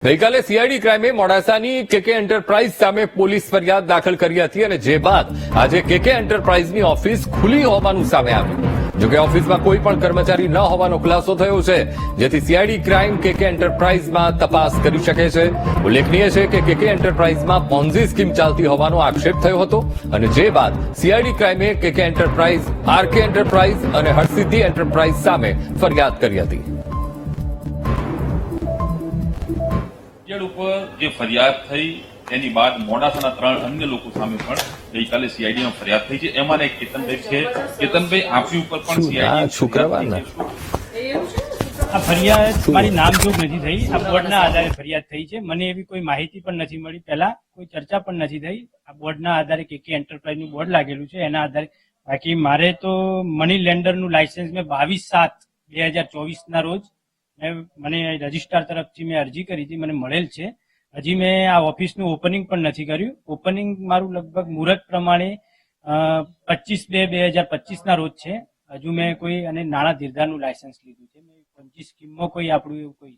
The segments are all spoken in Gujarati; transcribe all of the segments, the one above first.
ગઈકાલે સીઆઈડી ક્રાઇમે મોડાસાની કેકે એન્ટરપ્રાઇઝ સામે પોલીસ ફરિયાદ દાખલ કરી હતી અને જે બાદ આજે કેકે એન્ટરપ્રાઇઝની ઓફિસ ખુલી હોવાનું સામે આવ્યું. જોકે ઓફિસમાં કોઈ પણ કર્મચારી ન હોવાનો ખુલાસો થયો છે, જેથી સીઆઈડી ક્રાઇમ કેકે એન્ટરપ્રાઇઝમાં તપાસ કરી શકે છે. ઉલ્લેખનીય છે કે કેકે એન્ટરપ્રાઇઝમાં પોન્ઝી સ્કીમ ચાલતી હોવાનો આક્ષેપ થયો હતો અને જે બાદ સીઆઈડી ક્રાઇમે કેકે એન્ટરપ્રાઇઝ, આરકે એન્ટરપ્રાઇઝ અને હરસિદ્ધિ એન્ટરપ્રાઇઝ સામે ફરિયાદ કરી હતી. ઉપર જે ફરિયાદ થઈ એની બાદ મોડાસાના 3 અન્ય લોકો સામે પણ ગઈકાલે સીઆઈડીમાં ફરિયાદ થઈ છે. એમાં એક કેતનભાઈ છે. કેતનભાઈ, આપની ઉપર પણ સીઆઈડી શુક્રવારના આ ફરિયાદ મારી નામજોગ નથી થઈ. આ બોર્ડના આધારે ફરિયાદ થઈ છે. મને એવી કોઈ માહિતી પણ નથી મળી, પહેલા કોઈ ચર્ચા પણ નથી થઈ. આ બોર્ડના આધારે કેકે એન્ટરપ્રાઇઝનું બોર્ડ લાગેલું છે એના આધારે. બાકી મારે તો મની લેન્ડરનું લાયસન્સ મેં 22/7/2024 રોજ મને રજિસ્ટ્રાર તરફથી મેં અરજી કરી હતી, મને મળેલ છે. હજી મેં આ ઓફિસનું ઓપનિંગ પણ નથી કર્યું. ઓપનિંગ મારું લગભગ મુહૂર્ત પ્રમાણે 25/2/2025 રોજ છે. હજુ મેં કોઈ અને નાણાં ધીરધારનું લાયસન્સ લીધું છે. મેં પંચી સ્કીમમાં કોઈ આપણું એવું કોઈ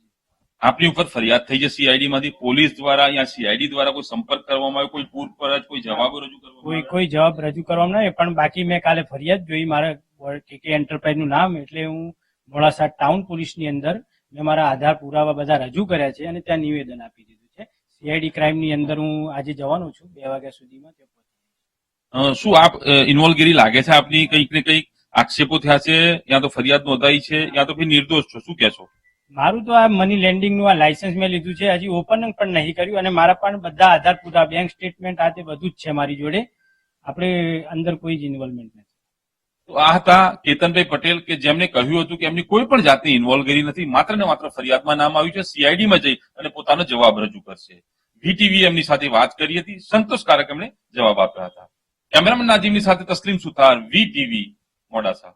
આપની ઉપર ફરિયાદ થઈ છે સીઆઈડીમાંથી. પોલીસ દ્વારા યા સીઆઈડી દ્વારા કોઈ સંપર્ક કરવામાં આવ્યો, કોઈ પૂછપરછ, કોઈ જવાબો રજૂ કરવામાં કોઈ જવાબ રજૂ કરવામાં નહીં. પણ બાકી મેં કાલે ફરિયાદ જોઈ, મારા કેકે એન્ટરપ્રાઇઝનું નામ, એટલે હું મોડાસા ટાઉન પોલીસની અંદર મેં મારા આધાર પુરાવા બધા રજૂ કર્યા છે અને ત્યાં નિવેદન આપી દીધું છે. સીઆઈડી ક્રાઇમની અંદર હું આજે જવાનો છું 2 વાગ્યા સુધીમાં. શું આપ ઇન્વોલ્વગીરી લાગે છે આપની? કંઈક ને કંઈક આક્ષેપો થયા છે, યા તો ફરિયાદ નોંધાઈ છે, યા તો નિર્દોષ છો? શું કહેશો? મારું તો આ મની લેન્ડિંગનું આ લાયસન્સ મેં લીધું છે, હજી ઓપનિંગ પણ નહીં કર્યું અને મારા પણ બધા આધાર પુરાવા, બેંક સ્ટેટમેન્ટ, આ તે બધું જ છે મારી જોડે. આપણે અંદર કોઈ જ ઇન્વોલ્વમેન્ટ નથી. તો આ હતા કેતનભાઈ પટેલ કે જેમને કહ્યું હતું કે એમની કોઈ પણ જાતની ઇન્વોલ્વગીરી નથી, માત્ર ને માત્ર ફરિયાદમાં નામ આવ્યું છે. સીઆઈડીમાં જઈ અને પોતાનો જવાબ રજૂ કરશે. વીટીવી એમની સાથે વાત કરી હતી, સંતોષકારક એમણે જવાબ આપ્યા હતા. કેમેરામેન નાજીમની સાથે તસ્લીમ સુથાર, વીટીવી, મોડાસા.